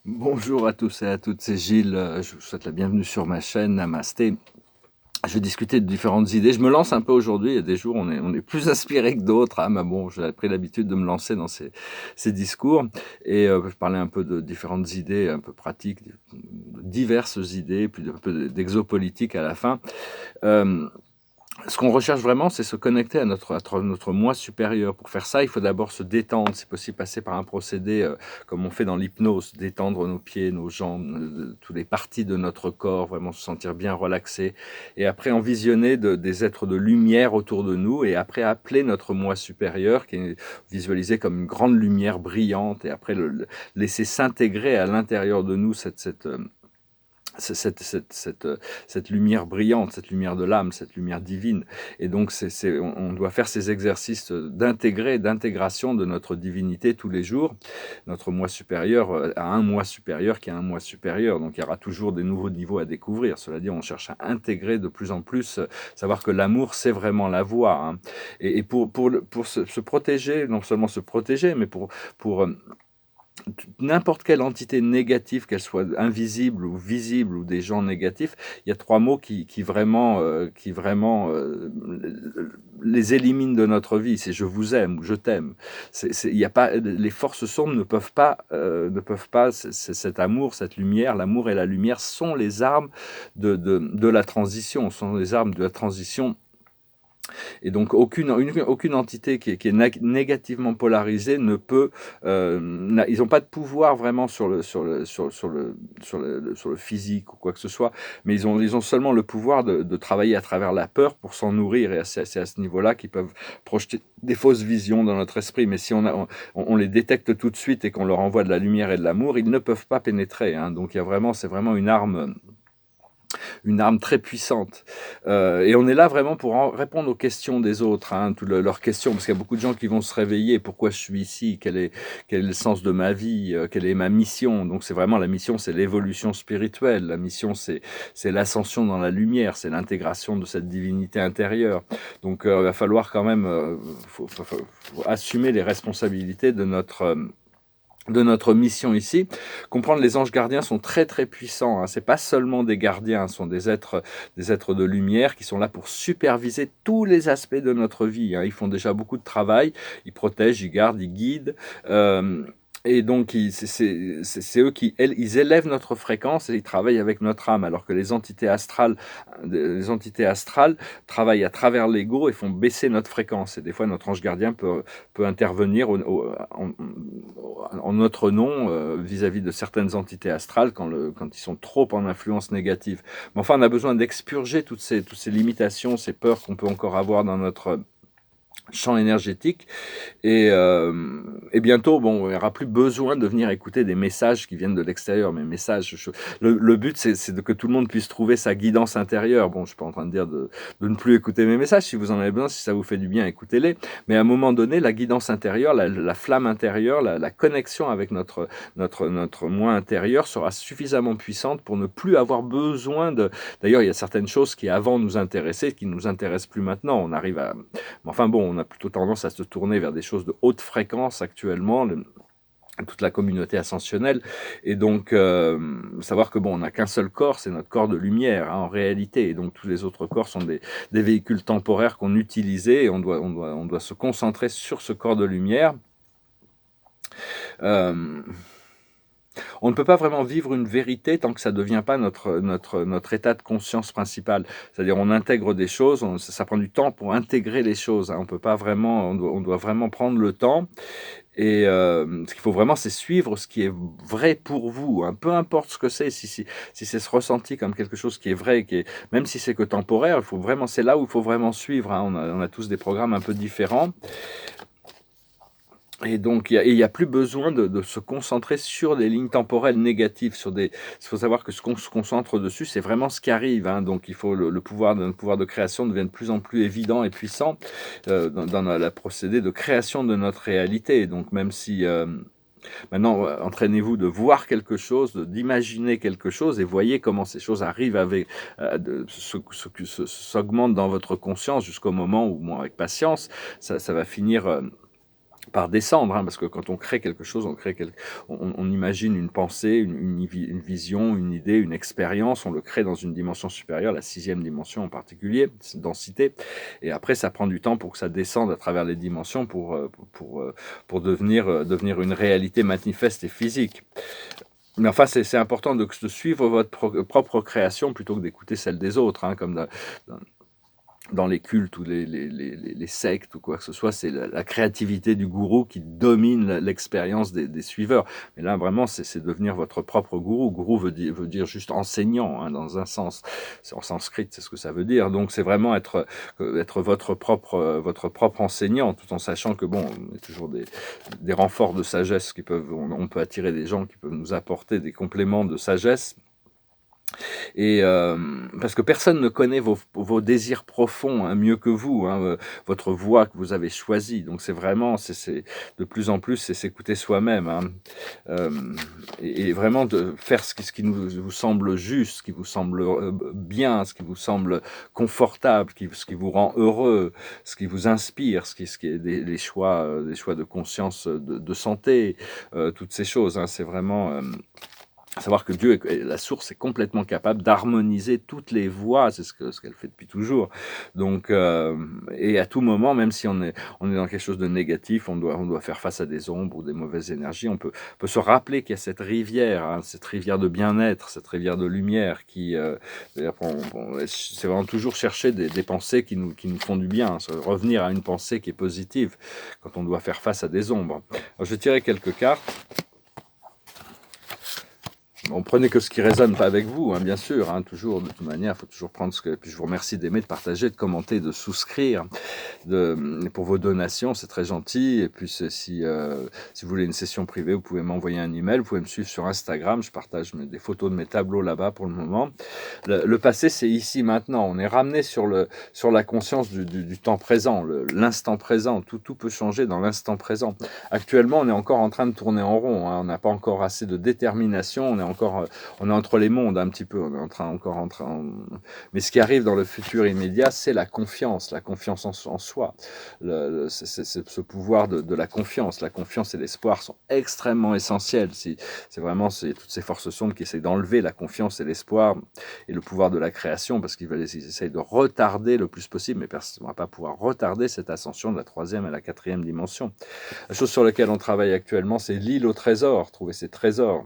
Bonjour à tous et à toutes, c'est Gilles, je vous souhaite la bienvenue sur ma chaîne, namasté. Je vais discuter de différentes idées, je me lance un peu aujourd'hui, il y a des jours on est plus inspiré que d'autres, hein, mais bon, j'ai pris l'habitude de me lancer dans ces discours et je parlais un peu de différentes idées un peu pratiques, diverses idées, puis un peu d'exopolitique à la fin. Euh, Ce qu'on recherche vraiment, c'est se connecter à notre moi supérieur. Pour faire ça, il faut d'abord se détendre, si possible passer par un procédé comme on fait dans l'hypnose, détendre nos pieds, nos jambes, toutes les parties de notre corps, vraiment se sentir bien relaxé. Et après, envisionner des êtres de lumière autour de nous et après appeler notre moi supérieur, qui est visualisé comme une grande lumière brillante, et après laisser s'intégrer à l'intérieur de nous cette lumière brillante, cette lumière de l'âme, cette lumière divine. Et donc, on doit faire ces exercices d'intégration de notre divinité tous les jours. Notre moi supérieur a un moi supérieur qui a un moi supérieur. Donc, il y aura toujours des nouveaux niveaux à découvrir. Cela dit, on cherche à intégrer de plus en plus, savoir que l'amour, c'est vraiment la voie. Hein. Et pour se protéger, non seulement se protéger, mais pour n'importe quelle entité négative, qu'elle soit invisible ou visible ou des gens négatifs, il y a trois mots qui vraiment les éliminent de notre vie. C'est je vous aime ou je t'aime. Il y a pas, les forces sombres ne peuvent pas. Cet amour, cette lumière, l'amour et la lumière sont les armes de la transition, sont les armes de la transition. Et donc aucune entité qui est négativement polarisée ne peut, ils n'ont pas de pouvoir vraiment sur le physique ou quoi que ce soit, mais ils ont seulement le pouvoir de travailler à travers la peur pour s'en nourrir, et c'est à ce niveau-là qu'ils peuvent projeter des fausses visions dans notre esprit. Mais si on les détecte tout de suite et qu'on leur envoie de la lumière et de l'amour, ils ne peuvent pas pénétrer. Hein. Donc c'est vraiment une arme très puissante. Et on est là vraiment pour répondre aux questions des autres, hein, leurs questions, parce qu'il y a beaucoup de gens qui vont se réveiller. Pourquoi je suis ici? Quel est le sens de ma vie? Quelle est ma mission? Donc c'est vraiment la mission, c'est l'évolution spirituelle. La mission, c'est l'ascension dans la lumière, c'est l'intégration de cette divinité intérieure. Donc il va falloir quand même faut assumer les responsabilités de notre mission ici. Comprendre, les anges gardiens sont très très puissants. Hein. C'est pas seulement des gardiens, ce sont des êtres de lumière qui sont là pour superviser tous les aspects de notre vie. Hein. Ils font déjà beaucoup de travail, ils protègent, ils gardent, ils guident. Et donc, c'est eux ils élèvent notre fréquence et ils travaillent avec notre âme, alors que les entités astrales travaillent à travers l'ego et font baisser notre fréquence. Et des fois, notre ange gardien peut intervenir en notre nom vis-à-vis de certaines entités astrales quand ils sont trop en influence négative. Mais enfin, on a besoin d'expurger toutes ces limitations, ces peurs qu'on peut encore avoir dans notre champ énergétique. Et bientôt, bon, il n'y aura plus besoin de venir écouter des messages qui viennent de l'extérieur. Mais le but, c'est que tout le monde puisse trouver sa guidance intérieure. Bon, je ne suis pas en train de dire de ne plus écouter mes messages. Si vous en avez besoin, si ça vous fait du bien, écoutez-les. Mais à un moment donné, la guidance intérieure, la flamme intérieure, la connexion avec notre moi intérieur sera suffisamment puissante pour ne plus avoir besoin de... D'ailleurs, il y a certaines choses qui avant nous intéressaient, qui ne nous intéressent plus maintenant. On arrive à... Enfin bon, on a plutôt tendance à se tourner vers des choses de haute fréquence actuellement, toute la communauté ascensionnelle. Et donc, savoir que bon, on n'a qu'un seul corps, c'est notre corps de lumière, hein, en réalité. Et donc, tous les autres corps sont des véhicules temporaires qu'on utilisait, et on doit se concentrer sur ce corps de lumière. Euh, On ne peut pas vraiment vivre une vérité tant que ça ne devient pas notre état de conscience principal. C'est-à-dire, on intègre des choses, ça prend du temps pour intégrer les choses. Hein. On peut pas vraiment, on doit vraiment prendre le temps. Et ce qu'il faut vraiment, c'est suivre ce qui est vrai pour vous. Hein. Peu importe ce que c'est, si c'est se ressenti comme quelque chose qui est vrai, même si c'est que temporaire, c'est là où il faut vraiment suivre. Hein. On a tous des programmes un peu différents. Et donc, il y a plus besoin de se concentrer sur des lignes temporelles négatives. Il faut savoir que ce qu'on se concentre dessus, c'est vraiment ce qui arrive. Hein. Donc, il faut notre pouvoir de création devient de plus en plus évident et puissant dans la procédé de création de notre réalité. Donc, même si maintenant, entraînez-vous de voir quelque chose, d'imaginer quelque chose, et voyez comment ces choses arrivent s'augmentent dans votre conscience jusqu'au moment où, bon, avec patience, ça va finir par descendre, hein, parce que quand on crée quelque chose, on imagine une pensée, une vision, une idée, une expérience, on le crée dans une dimension supérieure, la sixième dimension en particulier, densité, et après ça prend du temps pour que ça descende à travers les dimensions pour devenir une réalité manifeste et physique. Mais enfin, c'est important de suivre votre propre création plutôt que d'écouter celle des autres, hein, comme dans les cultes ou les sectes ou quoi que ce soit, c'est la créativité du gourou qui domine l'expérience des suiveurs. Mais là, vraiment, c'est devenir votre propre gourou. Gourou veut dire juste enseignant, hein, dans un sens. En sanskrit, c'est ce que ça veut dire. Donc, c'est vraiment être votre propre enseignant, tout en sachant que, bon, il y a toujours des renforts de sagesse on peut attirer des gens qui peuvent nous apporter des compléments de sagesse. Et parce que personne ne connaît vos désirs profonds, hein, mieux que vous, hein, votre voie que vous avez choisie. Donc c'est vraiment, de plus en plus, c'est s'écouter soi-même, hein, et vraiment de faire ce qui vous semble juste, ce qui vous semble bien, ce qui vous semble confortable, ce qui vous rend heureux, ce qui vous inspire, ce qui est des choix de conscience, de santé, toutes ces choses, hein, c'est vraiment savoir que Dieu, la source, est complètement capable d'harmoniser toutes les voies, c'est ce qu'elle fait depuis toujours. Donc, et à tout moment, même si on est dans quelque chose de négatif, on doit faire face à des ombres ou des mauvaises énergies, on peut se rappeler qu'il y a cette rivière, hein, cette rivière de bien-être, cette rivière de lumière qui, c'est vraiment toujours chercher des pensées qui nous font du bien, revenir à une pensée qui est positive quand on doit faire face à des ombres. Alors, je vais tirer quelques cartes. Bon, prenez que ce qui résonne pas avec vous, hein, bien sûr, hein, toujours, de toute manière, il faut toujours prendre ce que... Puis je vous remercie d'aimer, de partager, de commenter, de souscrire pour vos donations, c'est très gentil. Et puis si vous voulez une session privée, vous pouvez m'envoyer un email, vous pouvez me suivre sur Instagram, je partage des photos de mes tableaux là-bas pour le moment. Le passé, c'est ici, maintenant. On est ramené sur la conscience du temps présent, l'instant présent. Tout peut changer dans l'instant présent. Actuellement, on est encore en train de tourner en rond, hein, on n'a pas encore assez de détermination, on est entre les mondes un petit peu, on est encore en train. Mais ce qui arrive dans le futur immédiat, c'est la confiance en soi. C'est ce pouvoir de la confiance. La confiance et l'espoir sont extrêmement essentiels. C'est toutes ces forces sombres qui essaient d'enlever la confiance et l'espoir et le pouvoir de la création, parce qu'ils essayent de retarder le plus possible, mais personne ne va pas pouvoir retarder cette ascension de la troisième à la quatrième dimension. La chose sur laquelle on travaille actuellement, c'est l'île au trésor, trouver ces trésors.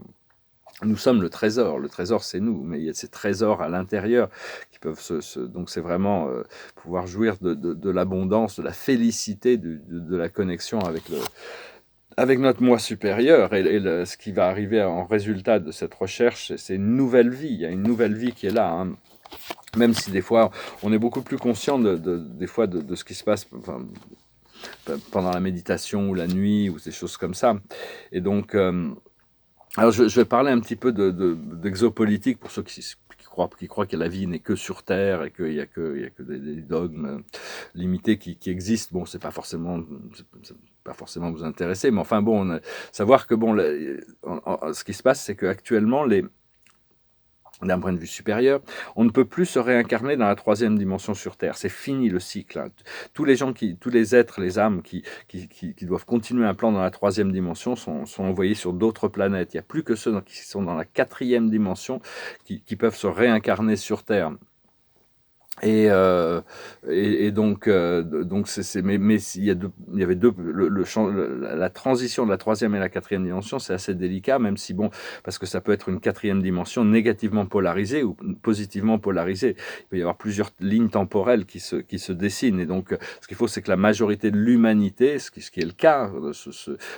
Nous sommes le trésor c'est nous, mais il y a ces trésors à l'intérieur qui peuvent donc c'est vraiment pouvoir jouir de l'abondance, de la félicité, de la connexion avec notre moi supérieur, et ce qui va arriver en résultat de cette recherche, c'est une nouvelle vie, il y a une nouvelle vie qui est là, hein. Même si des fois on est beaucoup plus conscient des fois de ce qui se passe, enfin, pendant la méditation ou la nuit ou ces choses comme ça. Et donc alors je vais parler un petit peu d'exopolitique pour ceux qui croient que la vie n'est que sur Terre et qu'il y a que des dogmes limités qui existent. Bon, c'est pas forcément vous intéresser, mais enfin bon, savoir que bon, ce qui se passe, c'est qu'actuellement, d'un point de vue supérieur, on ne peut plus se réincarner dans la troisième dimension sur Terre. C'est fini le cycle, hein. Tous les êtres, les âmes qui doivent continuer un plan dans la troisième dimension sont envoyés sur d'autres planètes. Il n'y a plus que ceux qui sont dans la quatrième dimension qui peuvent se réincarner sur Terre. Et donc mais il y avait la transition de la troisième et la quatrième dimension, c'est assez délicat, même si bon, parce que ça peut être une quatrième dimension négativement polarisée ou positivement polarisée. Il peut y avoir plusieurs lignes temporelles qui se dessinent, et donc ce qu'il faut, c'est que la majorité de l'humanité, ce qui est le cas,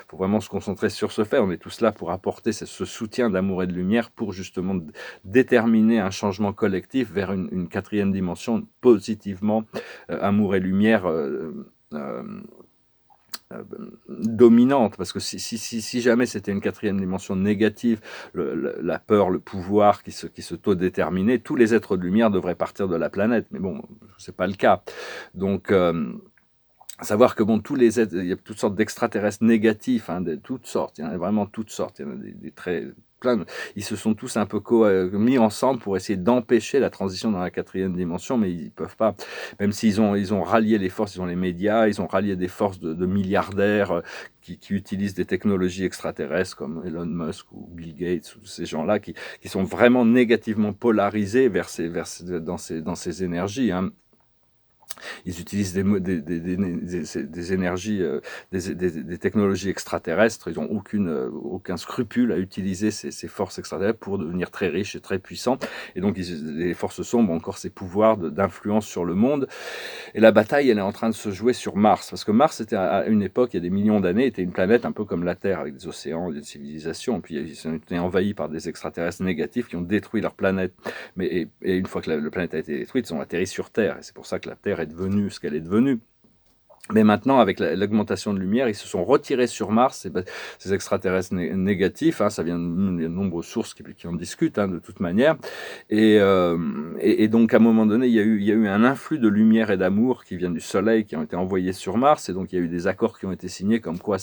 faut vraiment se concentrer sur ce fait. On est tous là pour apporter ce soutien d'amour et de lumière pour justement déterminer un changement collectif vers une quatrième dimension positivement, amour et lumière dominante, parce que si jamais c'était une quatrième dimension négative, la peur, le pouvoir qui s'autodéterminait, tous les êtres de lumière devraient partir de la planète, mais bon, c'est pas le cas. Donc savoir que bon, tous il y a toutes sortes d'extraterrestres négatifs, hein, de toutes sortes, il y en a vraiment toutes sortes, il y en a des très ils se sont tous un peu mis ensemble pour essayer d'empêcher la transition dans la 4e dimension, mais ils peuvent pas. Même s'ils ont rallié les forces, ils ont les médias, ils ont rallié des forces de milliardaires qui utilisent des technologies extraterrestres comme Elon Musk ou Bill Gates, ou tous ces gens-là qui sont vraiment négativement polarisés dans ces énergies, hein. Ils utilisent des énergies, des technologies extraterrestres. Ils n'ont aucun scrupule à utiliser ces forces extraterrestres pour devenir très riches et très puissants. Et donc, les forces sombres ont encore ces pouvoirs d'influence sur le monde. Et la bataille, elle est en train de se jouer sur Mars. Parce que Mars, était à une époque, il y a des millions d'années, était une planète un peu comme la Terre, avec des océans, des civilisations. Puis, ils ont été envahis par des extraterrestres négatifs qui ont détruit leur planète. Et une fois que la planète a été détruite, ils ont atterri sur Terre. Et c'est pour ça que la Terre est devenue ce qu'elle est devenue. Mais maintenant, avec l'augmentation de lumière, ils se sont retirés sur Mars, ces extraterrestres négatifs, hein, ça vient de nombreuses sources qui en discutent, hein, de toute manière. Et donc, à un moment donné, il y a eu un influx de lumière et d'amour qui viennent du Soleil, qui ont été envoyés sur Mars. Et donc, il y a eu des accords qui ont été signés, comme quoi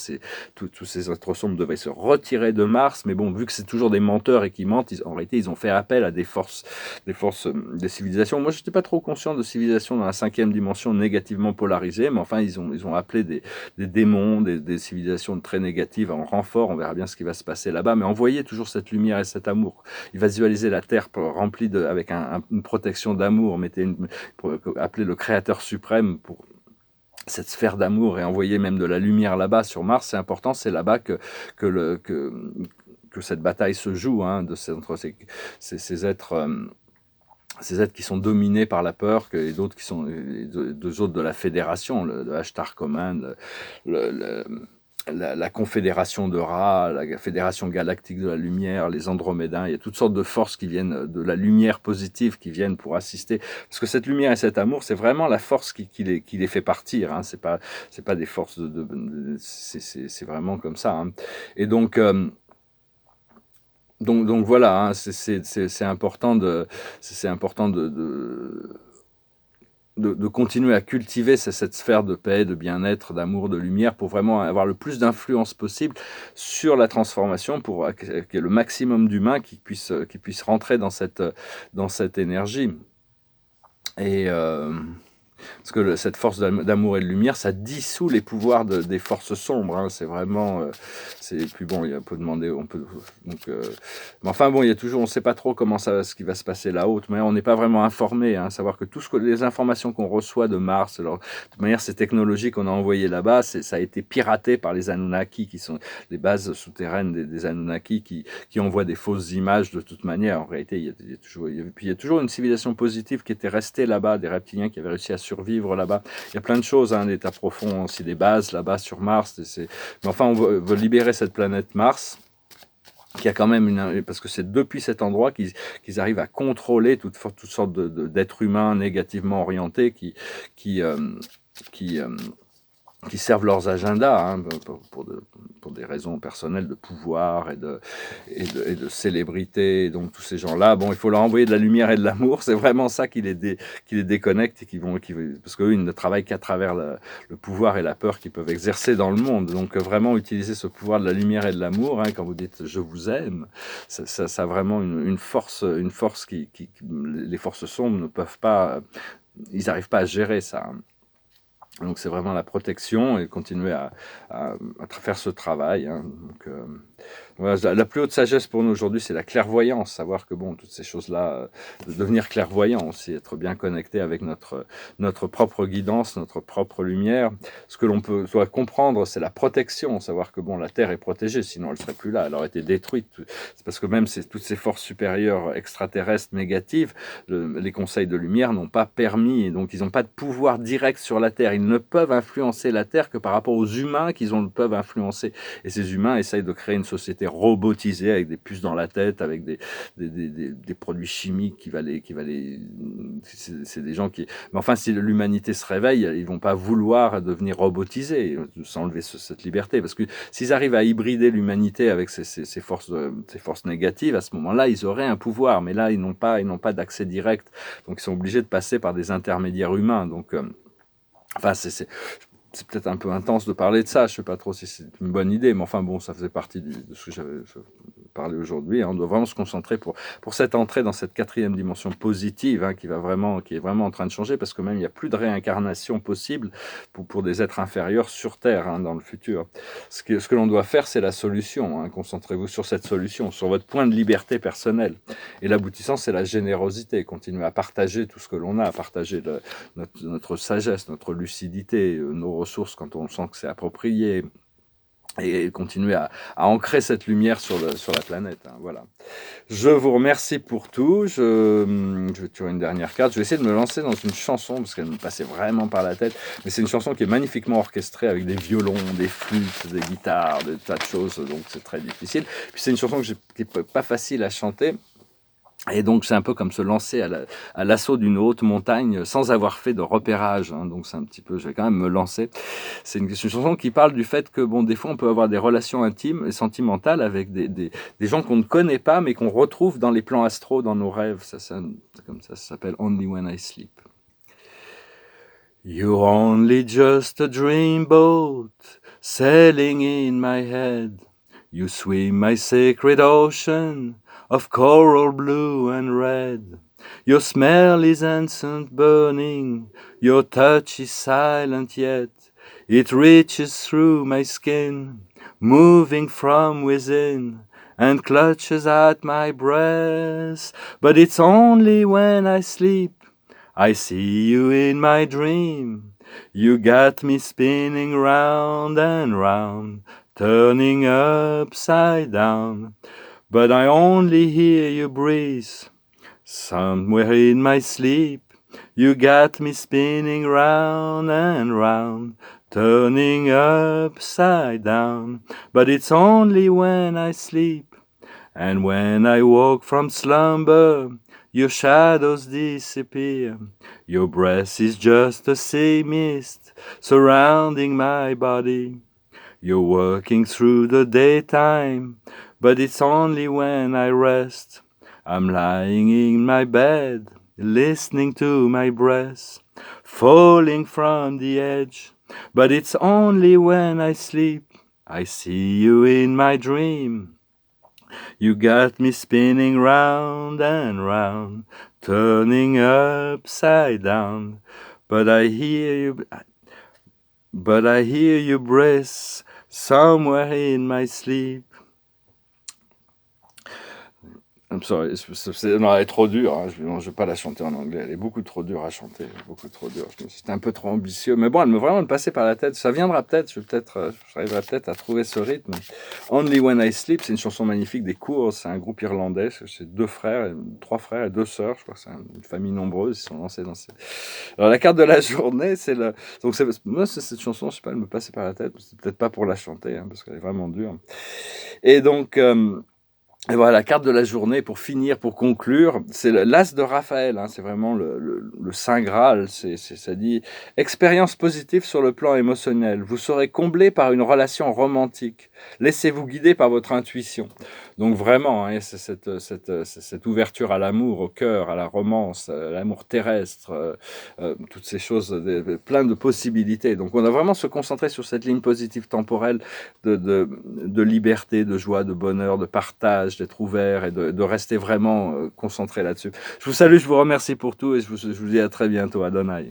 tous ces êtres sombres devaient se retirer de Mars. Mais bon, vu que c'est toujours des menteurs et qui mentent, en réalité, ils ont fait appel à des forces des civilisations. Moi, je n'étais pas trop conscient de civilisations dans la 5e dimension négativement polarisées, mais enfin, ils ont appelé des démons, des civilisations très négatives en renfort. On verra bien ce qui va se passer là-bas, mais envoyer toujours cette lumière et cet amour. Il va visualiser la Terre remplie avec une protection d'amour, appelé le Créateur suprême pour cette sphère d'amour et envoyer même de la lumière là-bas sur Mars. C'est important, c'est là-bas que cette bataille se joue, hein, entre ces êtres. Ces êtres qui sont dominés par la peur et d'autres qui sont deux autres de la fédération, le Ashtar Command, la confédération de Ra, la fédération galactique de la lumière, les Andromédains. Il y a toutes sortes de forces qui viennent de la lumière positive, qui viennent pour assister. Parce que cette lumière et cet amour, c'est vraiment la force qui les fait partir, hein. C'est pas des forces c'est vraiment comme ça, hein. Et donc voilà, hein, c'est important de continuer à cultiver cette sphère de paix, de bien-être, d'amour, de lumière, pour vraiment avoir le plus d'influence possible sur la transformation, pour qu'il y ait le maximum d'humains qui puissent rentrer dans cette énergie. Et parce que cette force d'amour et de lumière, ça dissout les pouvoirs des forces sombres, hein. C'est vraiment... puis bon, il peut demander... mais enfin bon, il y a toujours... On ne sait pas trop ce qui va se passer là-haut. Mais on n'est pas vraiment informé, hein. Savoir que les informations qu'on reçoit de Mars, de toute manière, ces technologies qu'on a envoyées là-bas, ça a été piraté par les Anunnaki, qui sont les bases souterraines des Anunnaki, qui envoient des fausses images de toute manière. En réalité, il y a toujours une civilisation positive qui était restée là-bas, des reptiliens qui avaient réussi à survivre là-bas. Il y a plein de choses, hein, d'états profonds, aussi des bases là-bas sur Mars. Mais enfin, on veut libérer cette planète Mars, qui a quand même parce que c'est depuis cet endroit qu'ils arrivent à contrôler toutes sortes d'êtres humains négativement orientés qui servent leurs agendas, hein, pour des raisons personnelles de pouvoir et de célébrité. Donc tous ces gens-là, bon, il faut leur envoyer de la lumière et de l'amour. C'est vraiment ça qui les déconnecte et parce qu'eux, ils ne travaillent qu'à travers le pouvoir et la peur qu'ils peuvent exercer dans le monde. Donc vraiment utiliser ce pouvoir de la lumière et de l'amour, hein, quand vous dites je vous aime, ça a vraiment une force qui les forces sombres ne peuvent pas, ils n'arrivent pas à gérer ça, hein. Donc c'est vraiment la protection et continuer à faire ce travail, hein. Donc, voilà, la plus haute sagesse pour nous aujourd'hui, c'est la clairvoyance, savoir que bon, toutes ces choses-là, de devenir clairvoyant aussi, être bien connecté avec notre propre guidance, notre propre lumière. Ce que l'on doit comprendre, c'est la protection, savoir que bon, la Terre est protégée, sinon elle serait plus là, elle aurait été détruite. C'est parce que même toutes ces forces supérieures extraterrestres négatives, les conseils de lumière n'ont pas permis, et donc ils n'ont pas de pouvoir direct sur la Terre. Ils ne peuvent influencer la Terre que par rapport aux humains peuvent influencer. Et ces humains essayent de créer une société robotisée avec des puces dans la tête, avec des produits chimiques c'est des gens qui... Mais enfin, si l'humanité se réveille, ils vont pas vouloir devenir robotisés, s'enlever cette liberté. Parce que s'ils arrivent à hybrider l'humanité avec ces forces négatives, à ce moment-là, ils auraient un pouvoir. Mais là, ils n'ont pas d'accès direct. Donc, ils sont obligés de passer par des intermédiaires humains. Donc, enfin, c'est peut-être un peu intense de parler de ça. Je ne sais pas trop si c'est une bonne idée, mais enfin bon, ça faisait partie de ce que j'avais parler aujourd'hui. On doit vraiment se concentrer pour cette entrée dans cette quatrième dimension positive, qui est vraiment en train de changer, parce que même il n'y a plus de réincarnation possible pour des êtres inférieurs sur Terre dans le futur. Ce que l'on doit faire, c'est la solution. Concentrez-vous sur cette solution, sur votre point de liberté personnelle. Et l'aboutissant, c'est la générosité. Continuer à partager tout ce que l'on a, à partager notre sagesse, notre lucidité, nos ressources quand on sent que c'est approprié, et continuer à ancrer cette lumière sur la planète. Voilà. Je vous remercie pour tout. Je vais tirer une dernière carte. Je vais essayer de me lancer dans une chanson, parce qu'elle me passait vraiment par la tête. Mais c'est une chanson qui est magnifiquement orchestrée, avec des violons, des flûtes, des guitares, des tas de choses. Donc c'est très difficile. Puis c'est une chanson qui n'est pas facile à chanter. Et donc, c'est un peu comme se lancer à l'assaut d'une haute montagne sans avoir fait de repérage. Donc, c'est un petit peu, je vais quand même me lancer. C'est une chanson qui parle du fait que, des fois, on peut avoir des relations intimes et sentimentales avec des gens qu'on ne connaît pas, mais qu'on retrouve dans les plans astraux, dans nos rêves. Comme ça s'appelle Only When I Sleep. You're only just a dreamboat sailing in my head. You swim my sacred ocean of coral blue and red. Your smell is incense burning, your touch is silent yet. It reaches through my skin, moving from within, and clutches at my breast. But it's only when I sleep I see you in my dream. You got me spinning round and round, turning upside down. But I only hear you breathe somewhere in my sleep. You got me spinning round and round, turning upside down. But it's only when I sleep. And when I woke from slumber, your shadows disappear. Your breath is just a sea mist surrounding my body. You're working through the daytime, but it's only when I rest. I'm lying in my bed, listening to my breath, falling from the edge. But it's only when I sleep I see you in my dream. You got me spinning round and round, turning upside down. But I hear you breath somewhere in my sleep. I'm sorry, non, elle est trop dure. Je ne vais pas la chanter en anglais. Elle est beaucoup trop dure à chanter. Beaucoup trop dure. C'était un peu trop ambitieux. Mais bon, elle me vraiment passé par la tête. Ça viendra peut-être. J'arriverai peut-être à trouver ce rythme. Only When I Sleep, c'est une chanson magnifique des Coors. C'est un groupe irlandais. C'est trois frères et deux sœurs. Je crois que c'est une famille nombreuse. Ils sont lancés dans ces... Alors, la carte de la journée, c'est le... Donc, moi, c'est cette chanson, je sais pas, elle me passait par la tête. C'est peut-être pas pour la chanter, parce qu'elle est vraiment dure. Et donc... Et voilà, la carte de la journée, pour finir, pour conclure, c'est l'As de Raphaël, c'est vraiment le Saint Graal, ça dit « Expérience positive sur le plan émotionnel, vous serez comblé par une relation romantique, laissez-vous guider par votre intuition ». Donc vraiment, c'est cette ouverture à l'amour, au cœur, à la romance, à l'amour terrestre, toutes ces choses, plein de possibilités. Donc on a vraiment se concentrer sur cette ligne positive temporelle de liberté, de joie, de bonheur, de partage, d'être ouvert et de rester vraiment concentré là-dessus. Je vous salue, je vous remercie pour tout et je vous dis à très bientôt. Adonai.